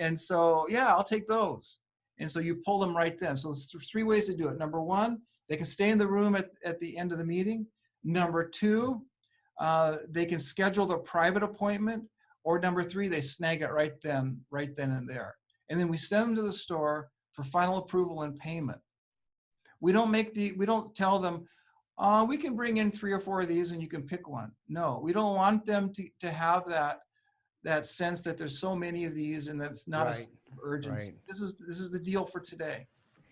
And so, yeah, I'll take those. And so you pull them right then. So there's three ways to do it. Number one, they can stay in the room at the end of the meeting. Number two, they can schedule their private appointment. Or number three, they snag it right then and there. And then we send them to the store for final approval and payment. We don't tell them, we can bring in 3 or 4 of these and you can pick one. No, we don't want them to have that sense that there's so many of these and that's not a sense of urgency. Right. This is the deal for today.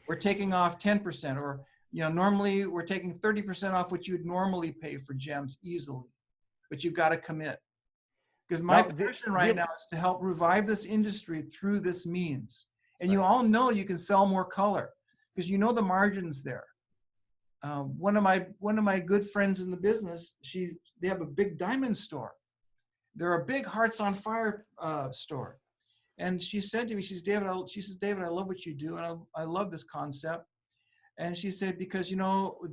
We're taking off 10%, or normally we're taking 30% off what you'd normally pay for gems easily, but you've got to commit. Because my passion right now is to help revive this industry through this means. And you all know you can sell more color because the margins there. One of my good friends in the business, they have a big diamond store. They're a big Hearts on Fire store. And she said to me, David, I love what you do. And I love this concept. And she said, because,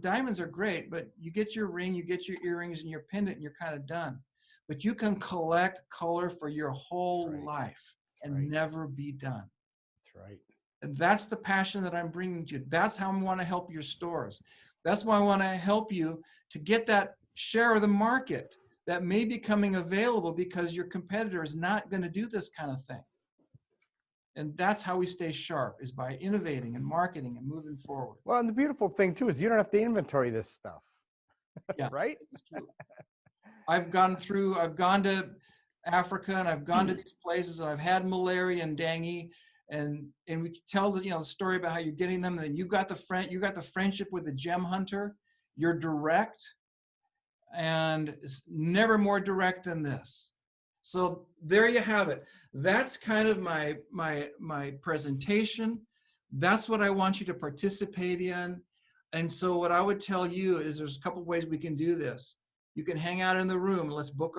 diamonds are great, but you get your ring, you get your earrings and your pendant and you're kind of done. But you can collect color for your whole life and never be done. That's right. And that's the passion that I'm bringing to you. That's how I want to help your stores. That's why I want to help you to get that share of the market that may be coming available because your competitor is not going to do this kind of thing. And that's how we stay sharp, is by innovating and marketing and moving forward. Well, and the beautiful thing too is you don't have to inventory this stuff. Yeah, right? I've gone to Africa and I've gone to these places and I've had malaria and dengue, and we can tell the story about how you're getting them. And then you got the friendship with the gem hunter. You're direct, and it's never more direct than this. So there you have it. That's kind of my presentation. That's what I want you to participate in. And so what I would tell you is there's a couple of ways we can do this. You can hang out in the room. Let's book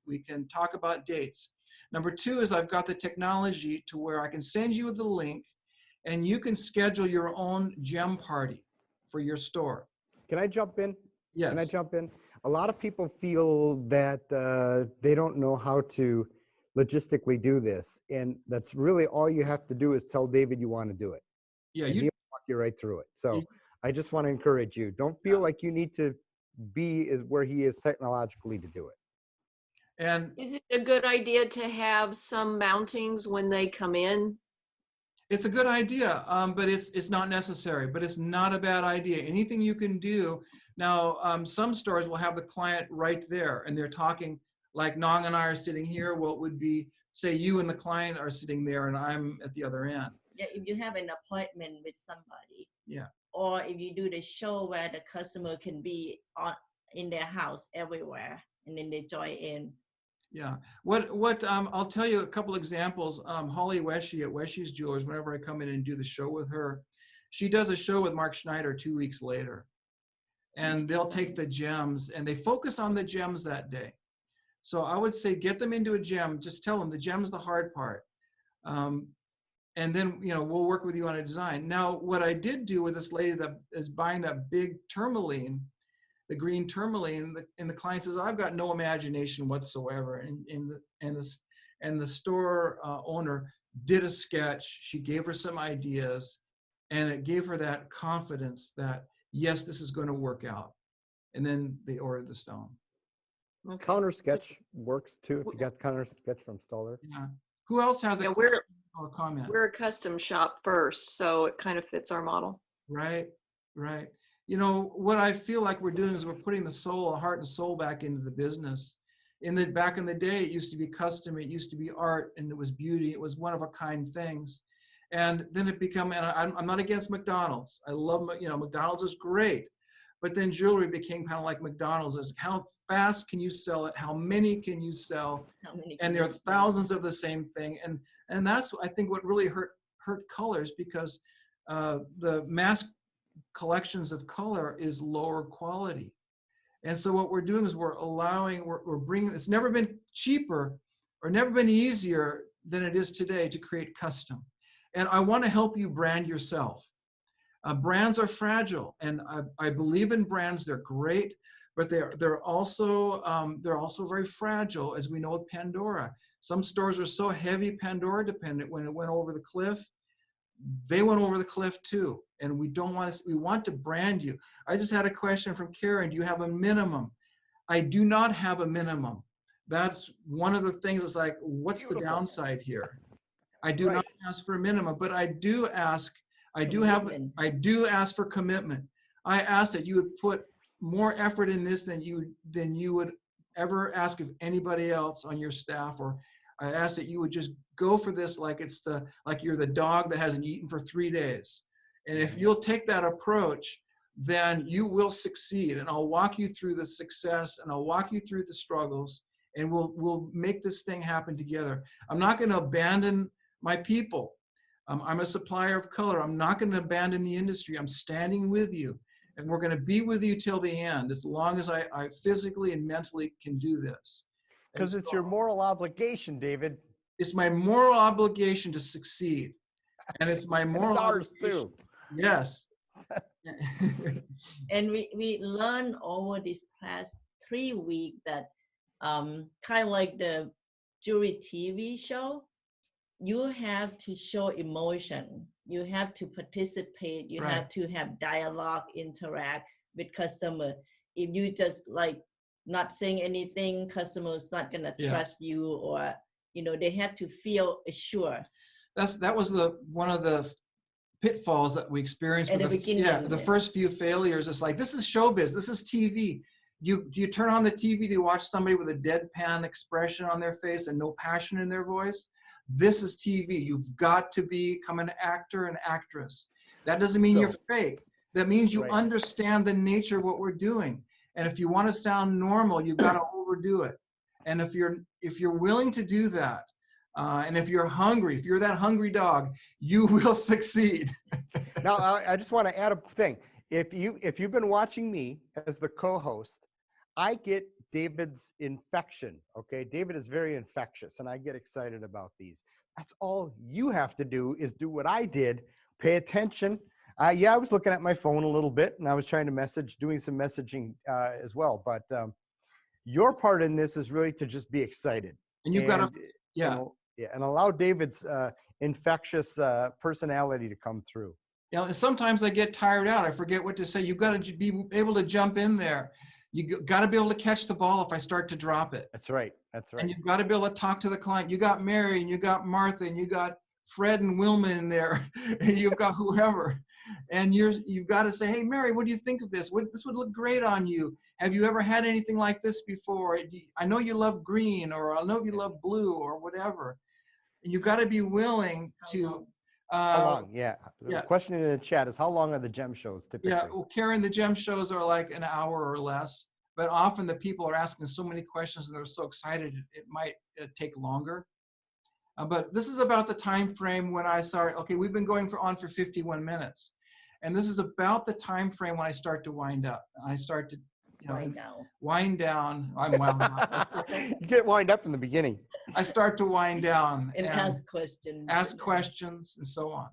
we can talk about dates. Number two is I've got the technology to where I can send you the link and you can schedule your own gem party for your store. Can I jump in? Yes. Can I jump in? A lot of people feel that they don't know how to logistically do this. And that's really all you have to do is tell David you want to do it. Yeah, he'll walk you right through it. So I just want to encourage you. Don't feel like you need to be where he is technologically to do it. And is it a good idea to have some mountings when they come in? It's a good idea, but it's not necessary, but it's not a bad idea. Anything you can do. Now, some stores will have the client right there and they're talking like Nong and I are sitting here. Well, it would be, say you and the client are sitting there and I'm at the other end. Yeah, if you have an appointment with somebody. Yeah. Or if you do the show where the customer can be in their house everywhere and then they join in. Yeah. What I'll tell you a couple examples. Holly Weshy at Weshy's Jewelers, whenever I come in and do the show with her, she does a show with Mark Schneider 2 weeks later. And they'll take the gems and they focus on the gems that day. So I would say get them into a gem. Just tell them the gem's the hard part. And then, we'll work with you on a design. Now, what I did do with this lady that is buying that big tourmaline, the green tourmaline, and the client says, I've got no imagination whatsoever. And the store owner did a sketch. She gave her some ideas and it gave her that confidence that, yes, this is going to work out. And then they ordered the stone. Okay. Counter sketch works too. If you got counter sketch from Stoller. Yeah. Who else has a question or comment? We're a custom shop first, so it kind of fits our model. Right. What I feel like we're doing is we're putting the heart and soul back into the business. Back in the day, it used to be custom, it used to be art, and it was beauty. It was one of a kind things. And then and I'm not against McDonald's. I love, McDonald's is great. But then jewelry became kind of like McDonald's. Is how fast can you sell it? How many can you sell? And there are thousands of the same thing. And that's, I think, what really hurt colors, because the mass collections of color is lower quality. And so what we're doing is we're bringing, it's never been cheaper or never been easier than it is today to create custom. And I want to help you brand yourself. Brands are fragile, and I believe in brands. They're great, but they're also very fragile, as we know with Pandora. Some stores are so heavy Pandora dependent when it went over the cliff, they went over the cliff too. And we don't want to, we want to brand you. I just had a question from Karen. Do you have a minimum? I do not have a minimum. That's one of the things that's like, what's the Beautiful. downside here? I do Right. not ask for a minimum, but I do ask, Commitment. I do ask for commitment. I ask that you would put more effort in this than you would ever ask of anybody else on your staff, or I ask that you would just go for this like like you're the dog that hasn't eaten for 3 days. And if you'll take that approach, then you will succeed. And I'll walk you through the success, and I'll walk you through the struggles, and we'll make this thing happen together. I'm not going to abandon my people. I'm a supplier of color. I'm not going to abandon the industry. I'm standing with you, and we're going to be with you till the end, as long as I physically and mentally can do this. And Because it's so your moral obligation, David. it's my moral obligation to succeed, and it's my And moral it's ours obligation. too. Yes. And we learned over this past 3 weeks that kind of like the jury TV show, you have to show emotion. You have to participate. You Right. have to have dialogue, interact with customer. If you just like not saying anything, customers not gonna Yeah. trust you, or they have to feel assured. That was one of the pitfalls that we experienced At with the beginning, the yeah. first few failures. It's like, this is showbiz, this is TV. You turn on the TV to watch somebody with a deadpan expression on their face and no passion in their voice. This is TV. You've got to become an actor and actress. That doesn't mean you're So- fake. That means you Right. understand the nature of what we're doing. And if you want to sound normal, you've got to overdo it. And if you're willing to do that, and if you're hungry, if you're that hungry dog, you will succeed. Now, I just want to add a thing. If you've been watching me as the co-host, I get David's infection. Okay, David is very infectious, and I get excited about these. That's all you have to do is do what I did. Pay attention. Yeah, I was looking at my phone a little bit, and I was trying to doing some messaging as well. But your part in this is really to just be excited. And you've got to, And, yeah. and allow David's infectious personality to come through. And sometimes I get tired out. I forget what to say. You've got to be able to jump in there. You got to be able to catch the ball if I start to drop it. That's right. That's right. And you've got to be able to talk to the client. You got Mary, and you got Martha, and you got Fred and Wilma in there, and you've got whoever. And you've got to say, hey, Mary, what do you think of this? This would look great on you. Have you ever had anything like this before? I know you love green, or I know you love blue, or whatever. And you've got to be willing How to. long? How long? Yeah. The yeah. question in the chat is, how long are the gem shows typically? Yeah, well, Karen, the gem shows are like an hour or less, but often the people are asking so many questions and they're so excited, it might take longer. But this is about the time frame when I start. Okay, we've been going on for 51 minutes, and this is about the time frame when I start to wind up. I start to, Right now. wind down. I'm wound up. You get wind up in the beginning. I start to wind down And ask questions. ask questions and so on.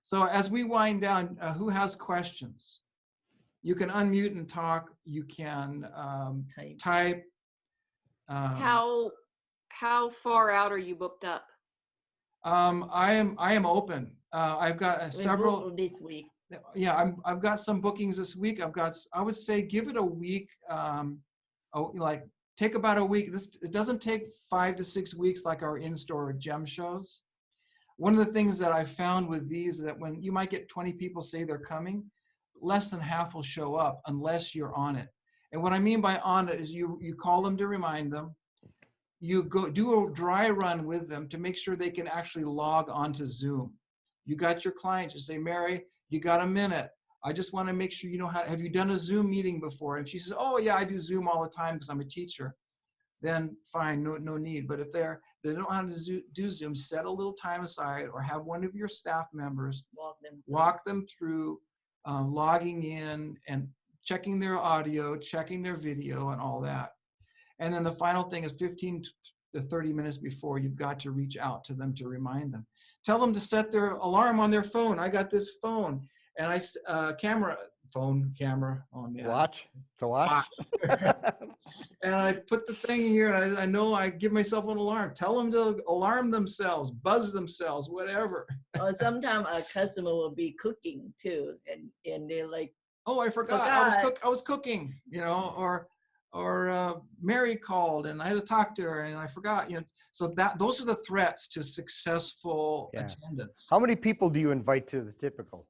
So as we wind down, who has questions? You can unmute and talk. You can type. How far out are you booked up? I am open. I've got We several. booked this week. Yeah, I've got some bookings this week. I would say give it a week. Like take about a week. It doesn't take 5 to 6 weeks like our in-store gem shows. One of the things that I've found with these is that when you might get 20 people say they're coming, less than half will show up unless you're on it. And what I mean by on it is you call them to remind them. You go do a dry run with them to make sure they can actually log onto Zoom. You got your client, you say, Mary, you got a minute. I just want to make sure you know have you done a Zoom meeting before? And she says, oh yeah, I do Zoom all the time because I'm a teacher. Then fine, no need. But if they don't know how to do Zoom, set a little time aside or have one of your staff members walk them through logging in and checking their audio, checking their video and all that. And then the final thing is 15 to 30 minutes before, you've got to reach out to them to remind them. Tell them to set their alarm on their phone. I got this phone and camera phone camera on. Yeah. Watch. To watch. And I put the thing here, and I know I give myself an alarm. Tell them to alarm themselves, buzz themselves, whatever. Or sometimes a customer will be cooking too, and they're like, Oh, I forgot. I was cooking, you know, or Mary called and I had to talk to her and I forgot, you know. So those are the threats to successful Yeah. attendance. How many people do you invite to the typical?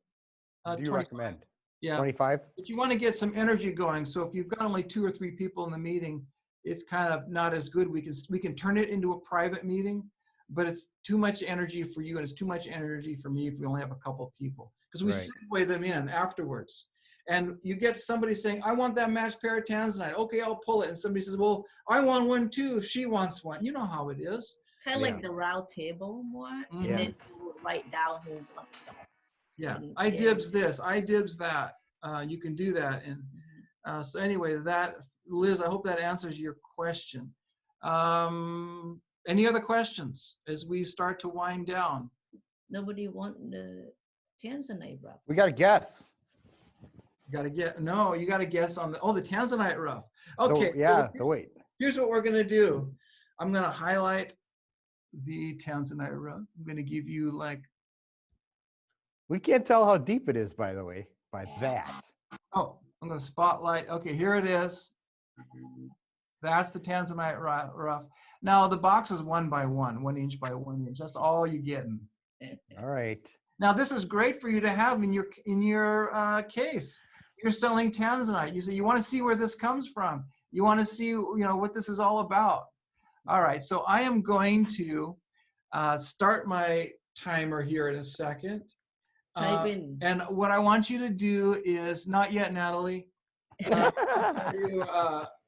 Do you 25. recommend? Yeah. 25? But you want to get some energy going. So if you've got only 2 or 3 people in the meeting, it's kind of not as good. We can turn it into a private meeting, but it's too much energy for you and it's too much energy for me if we only have a couple of people, because we Right. segue them in afterwards. And you get somebody saying, I want that matched pair of tanzanite. Okay, I'll pull it. And somebody says, well, I want one too if she wants one. You know how it is. kind of Yeah. like the round table more, Mhm. and then you would write down who wants that. Yeah, And- I and- dibs this, I dibs that. You can do that. And so anyway, Liz, I hope that answers your question. Any other questions as we start to wind down? Nobody want the Tanzanite wrap. We got to guess. You got to guess on the Tanzanite rough. The- Okay. yeah, so the weight. here's what we're going to do. I'm going to highlight the Tanzanite rough. I'm going to give you like, We can't tell how deep it is, by the way, by that. I'm going to spotlight. Okay, here it is. That's the Tanzanite rough. Now the box is 1 by 1, 1 inch by 1 inch. That's all you're getting. All right. Now this is great for you to have in your case. You're selling Tanzanite. You say you want to see where this comes from. You want to see, you know, what this is all about. All right, so I am going to start my timer here in a second. Type in. And what I want you to do is, not yet, Natalie.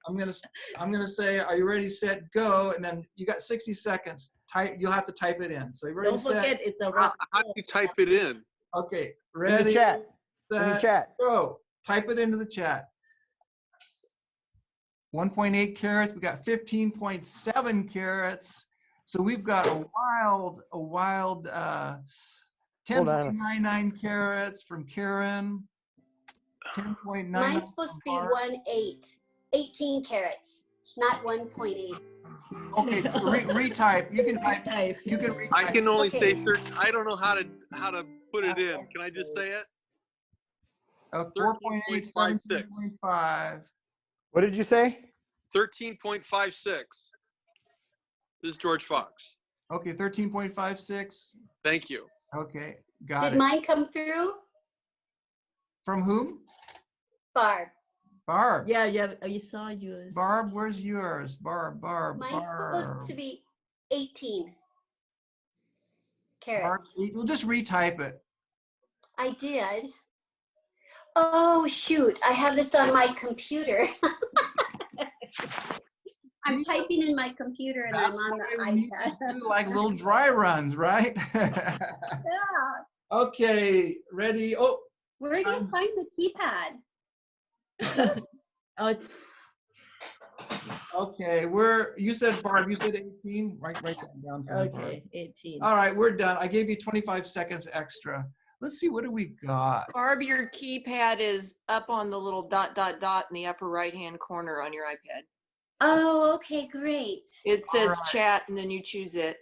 I'm gonna say, are you ready, set, go? And then you got 60 seconds. You'll have to type it in. So you ready, Don't set? forget, it's a How, wrap. how do you type it in? Okay, In ready, the chat. In the set, chat. go. Type it into the chat. 1.8 carats. We got 15.7 carats. So we've got a wild 10.99 carats from Karen. 10.99. Mine's supposed to be from Barb. 18 carats, not 1.8. Okay, retype. You can type. Type. You can retype. I can only say Okay. 13. I don't know how to put it in. Can I just say it? 4.8, 13.56. 17.5. What did you say? 13.56. This is George Fox. Okay, 13.56. Thank you. Okay, got Did it. mine come through? From whom? Barb. Barb. Yeah, yeah. You saw yours. Barb, where's yours? Barb. Mine's supposed to be 18 Barb, carats. we'll just retype it. I did. Oh, shoot. I have this on my computer. I'm typing in my computer and I'm That's on why the we need iPad. to do like little dry runs, right? Yeah. Okay, ready? Oh, Where do you Um, find the keypad? Oh, okay. You said Barb, you said 18. Write that down for me, Barb. okay, 18. All right, we're done. I gave you 25 seconds extra. Let's see, what do we got? Barb, your keypad is up on the little dot, dot, dot in the upper right-hand corner on your iPad. Oh, okay, great. It says right. chat and then you choose it.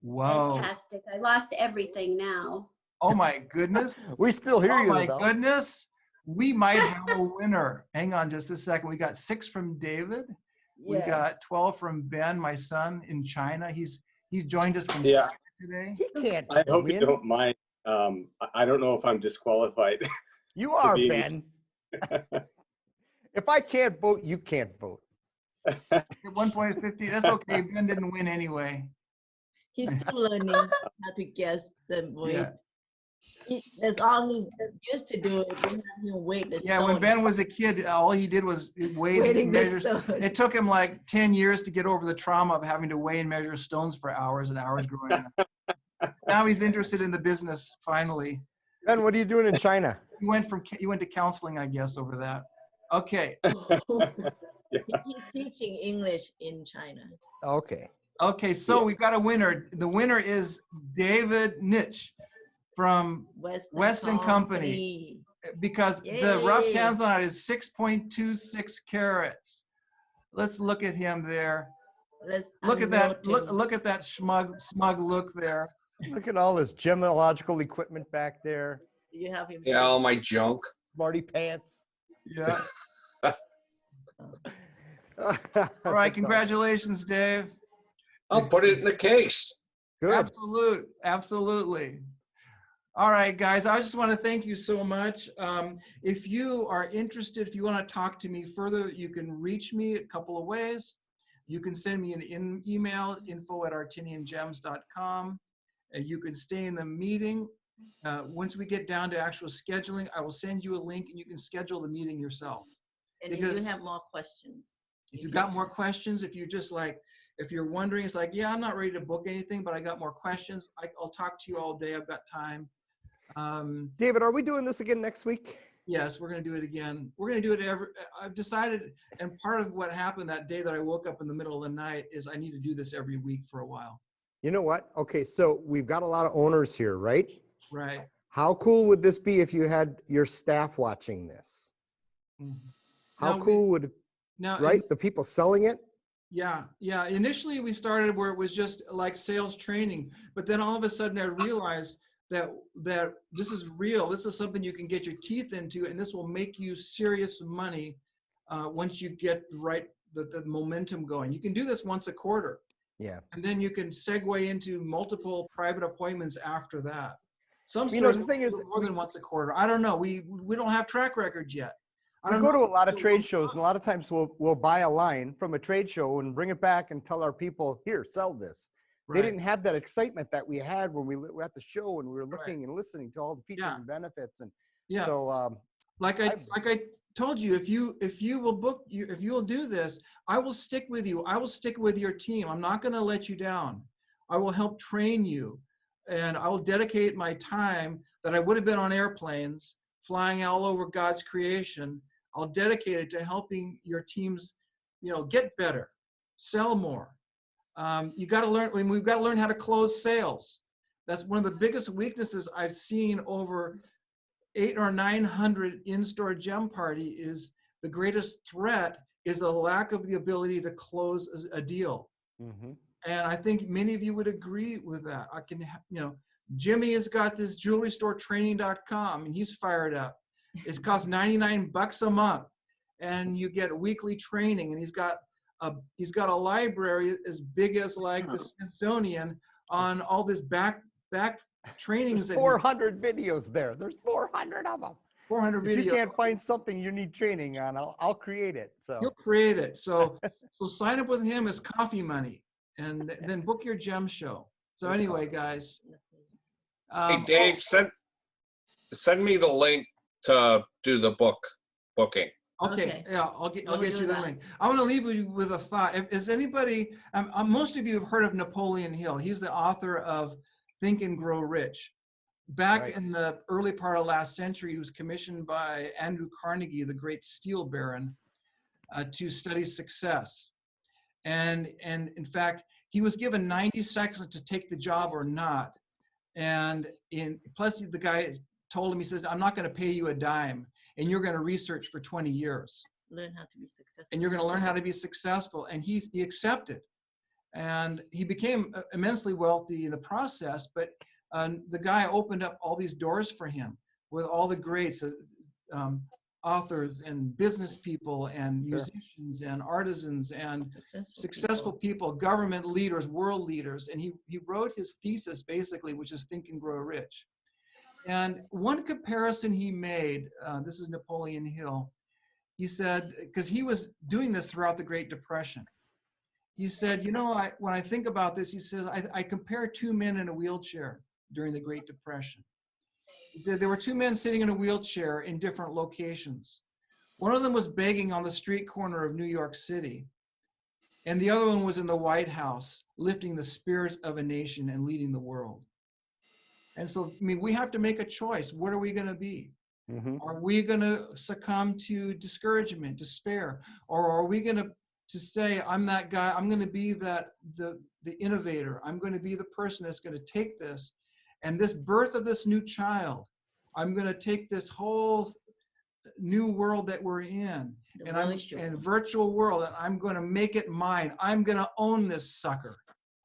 Whoa. Fantastic. I lost everything now. Oh my goodness. We still hear Oh you, my though. goodness. We might have a winner. Hang on just a second. We got 6 from David. We Yeah. got 12 from Ben, my son in China. He's joined us from Yeah. China today. He can't I hope win. you don't mind. I don't know if I'm disqualified. You are, be- Ben. If I can't vote, you can't vote. At 1.50. That's okay. Ben didn't win anyway. He's still learning how to guess the weight. Yeah. That's all he used to do. Is we have him weight the Yeah, when stone. Ben was a kid, all he did was weigh and Weighting the measure. stone. It took him like 10 years to get over the trauma of having to weigh and measure stones for hours and hours growing up. Now he's interested in the business, finally. Ben, what are you doing in China? He went to counseling, I guess, over that. Okay. He's teaching English in China. Okay. Okay, so we've got a winner. The winner is David Nitsch from Weston Company. because the rough Yay. tanzanite is 6.26 carats. Let's look at him there. Let's Look at that. unroll Look at that smug look there. Look at all this gemological equipment back there. Do you have him? Yeah, all my junk. Smarty pants. Yeah. All right. Congratulations, Dave. I'll put it in the case. Good. Absolutely. All right, guys, I just want to thank you so much. If you are interested, if you want to talk to me further, you can reach me a couple of ways. You can send me an email, info@artiniangems.com. You can stay in the meeting. Once we get down to actual scheduling, I will send you a link and you can schedule the meeting yourself. And if because- you have more questions. If you've got more questions, if you're just like, if you're wondering, it's like, yeah, I'm not ready to book anything, but I got more questions. I'll talk to you all day. I've got time. David, are we doing this again next week? Yes, we're going to do it again. We're going to do it I've decided, and part of what happened that day that I woke up in the middle of the night is I need to do this every week for a while. You know what? Okay, so we've got a lot of owners here, right? Right. How cool would this be if you had your staff watching this? How cool would, now, right? The people selling it? Yeah. Initially, we started where it was just like sales training, but then all of a sudden I realized that this is real. This is something you can get your teeth into, and this will make you serious money once you get the momentum going. You can do this once a quarter. Yeah. And then you can segue into multiple private appointments after that. Some You know, stores the thing is, more than once a quarter. I don't know. We don't have track records yet. I we don't go know. to a lot of trade shows, and a lot of times we'll buy a line from a trade show and bring it back and tell our people, here, sell this. Right. They didn't have that excitement that we had when we were at the show and we were looking and listening to all the features Yeah. and benefits. And Yeah. so, Like I told you, if you will do this, I will stick with you. I will stick with your team. I'm not going to let you down. I will help train you, and I will dedicate my time that I would have been on airplanes flying all over God's creation. I'll dedicate it to helping your teams, get better, sell more. You got to learn. I mean, we've got to learn how to close sales. That's one of the biggest weaknesses I've seen over 800 or 900 in-store gem party. Is the greatest threat is the lack of the ability to close a deal. mhm. And I think many of you would agree with that. Jimmy has got this jewelrystoretraining.com, and he's fired up. It costs $99 a month, and you get weekly training. And he's got a library as big as like the Smithsonian on all this back trainings. There's 400 videos there. There's 400 of them. 400 If videos. you can't find something you need training on, I'll create it. So He'll create it. So sign up with him as coffee money, and then book your gem show. So anyway, guys. Hey, Dave, send me the link to do the booking. Okay, Okay. yeah, I'll get We'll you do the that. link. I want to leave you with a thought. Is anybody? Most of you have heard of Napoleon Hill. He's the author of Think and Grow Rich. Back Right. in the early part of last century, he was commissioned by Andrew Carnegie, the great steel baron, to study success. And in fact, he was given 90 seconds to take the job or not. And plus the guy told him, he says, I'm not going to pay you a dime, and you're going to research for 20 years. Learn how to be successful. And you're going to learn how to be successful. And he accepted. And he became immensely wealthy in the process, but the guy opened up all these doors for him with all the greats, authors and business people and Sure. musicians and artisans and Successful successful people, government leaders, world leaders. And he wrote his thesis basically, which is Think and Grow Rich. And one comparison he made, this is Napoleon Hill, he said, because he was doing this throughout the Great Depression. He said, when I think about this, he says, I compare two men in a wheelchair during the Great Depression. He said there were two men sitting in a wheelchair in different locations. One of them was begging on the street corner of New York City, and the other one was in the White House, lifting the spirit of a nation and leading the world. And so, we have to make a choice. What are we going to be? Mhm. Are we going to succumb to discouragement, despair, or are we going to say, I'm that guy, I'm going to be the innovator. I'm going to be the person that's going to take this, and this birth of this new child I'm going to take this whole new world that we're in, The and I'm virtual. in virtual world, and I'm going to make it mine. I'm going to own this sucker,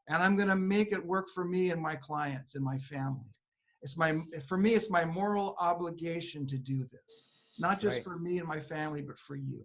and I'm going to make it work for me and my clients and my family. For me, it's my moral obligation to do this, not just Right. for me and my family, but for you.